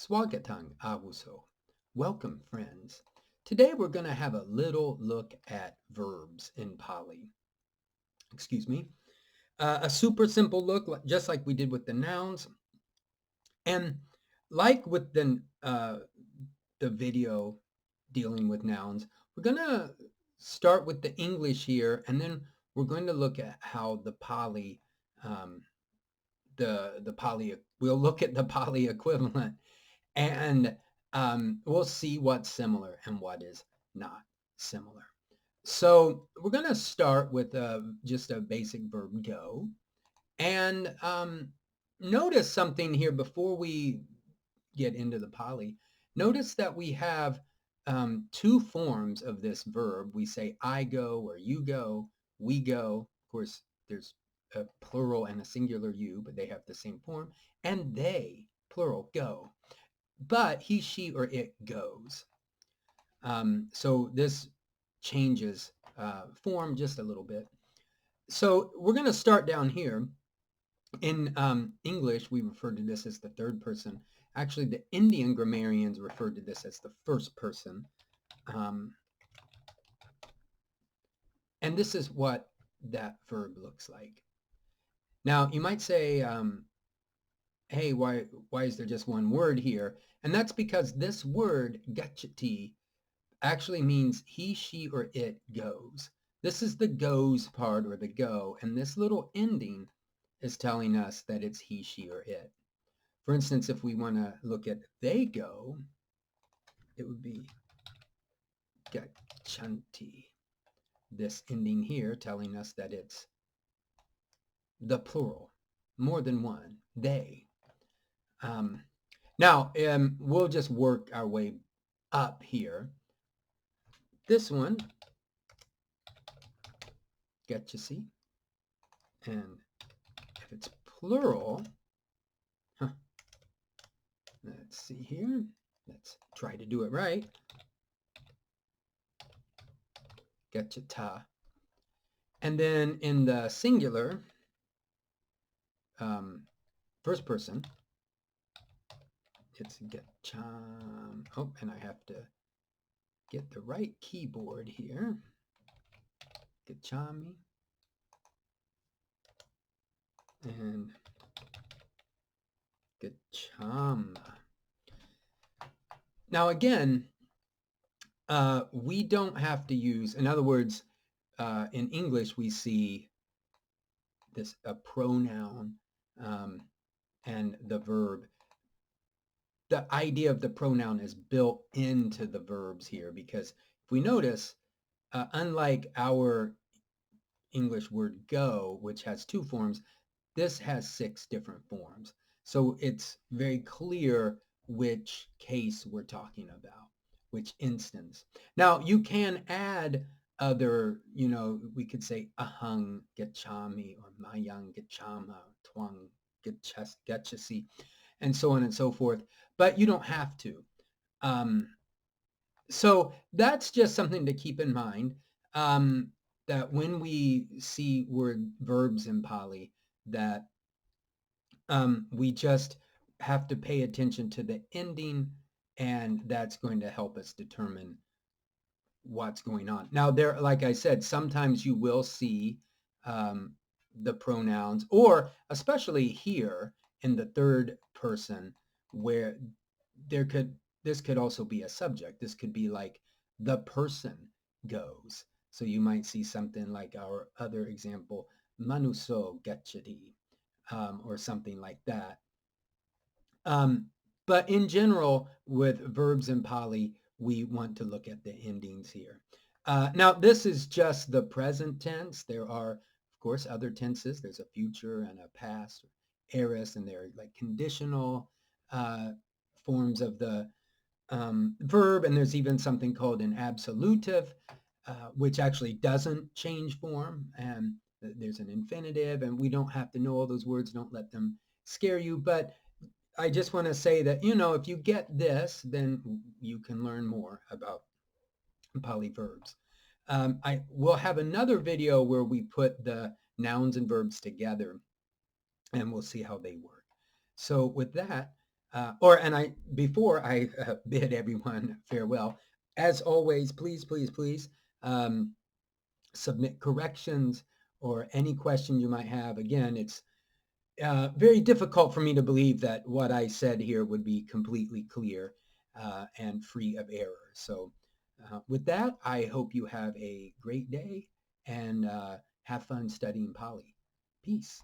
Swagatang avuso. Welcome, friends. Today we're going to have a little look at verbs in Pali. Excuse me. A super simple look, just like we did with the nouns. And like with the video dealing with nouns, we're going to start with the English here, and then we're going to look at how the Pali, the Pali, we'll look at the Pali equivalent, and we'll see what's similar and what is not similar. So we're going to start with just a basic verb, go. And notice something here before we get into the Pali. Notice that we have two forms of this verb. We say I go or you go, we go. Of course, there's a plural and a singular you, but they have the same form. And they, plural, go. But he, she, or it goes. So this changes form just a little bit. So we're going to start down here. In English, we refer to this as the third person. Actually, the Indian grammarians referred to this as the first person. And this is what that verb looks like. Now, you might say, hey, why is there just one word here? And that's because this word, gachati, actually means he, she, or it goes. This is the goes part, or the go, and this little ending is telling us that it's he, she, or it. For instance, if we want to look at they go, it would be gachanti. This ending here telling us that it's the plural, more than one, they. Now, we'll just work our way up here. This one, gachasi, and if it's plural, let's see here. Let's try to do it right. Gachata. And then in the singular, first person, it's gacham. Oh, and I have to get the right keyboard here. Gachami. And gachama. Now again, we don't have to use, in other words, in English we see this a pronoun and the verb. The idea of the pronoun is built into the verbs here, because if we notice, unlike our English word go, which has two forms, this has 6 different forms. So it's very clear which case we're talking about, which instance. Now, you can add other, we could say ahang gachami, or mayang gachama, twang gachasi, and so on and so forth, but you don't have to. So that's just something to keep in mind, that when we see verbs in Pali, that we just have to pay attention to the ending, and that's going to help us determine what's going on. Now, there, like I said, sometimes you will see the pronouns, or especially here in the third person, where this could also be a subject. This could be like the person goes. So you might see something like our other example, manuso gachati, or something like that. But in general, with verbs in Pali, we want to look at the endings here. Now, this is just the present tense. There are, of course, other tenses. There's a future and a past, aorist, and they're like conditional forms of the verb. And there's even something called an absolutive, which actually doesn't change form. And there's an infinitive, and we don't have to know all those words. Don't let them scare you. But I just want to say that, if you get this, then you can learn more about Pali verbs. I will have another video where we put the nouns and verbs together, and we'll see how they work. So with that, Before I bid everyone farewell, as always, please, please, please um, submit corrections or any question you might have. Again, it's very difficult for me to believe that what I said here would be completely clear and free of error. So with that, I hope you have a great day and have fun studying Pali. Peace.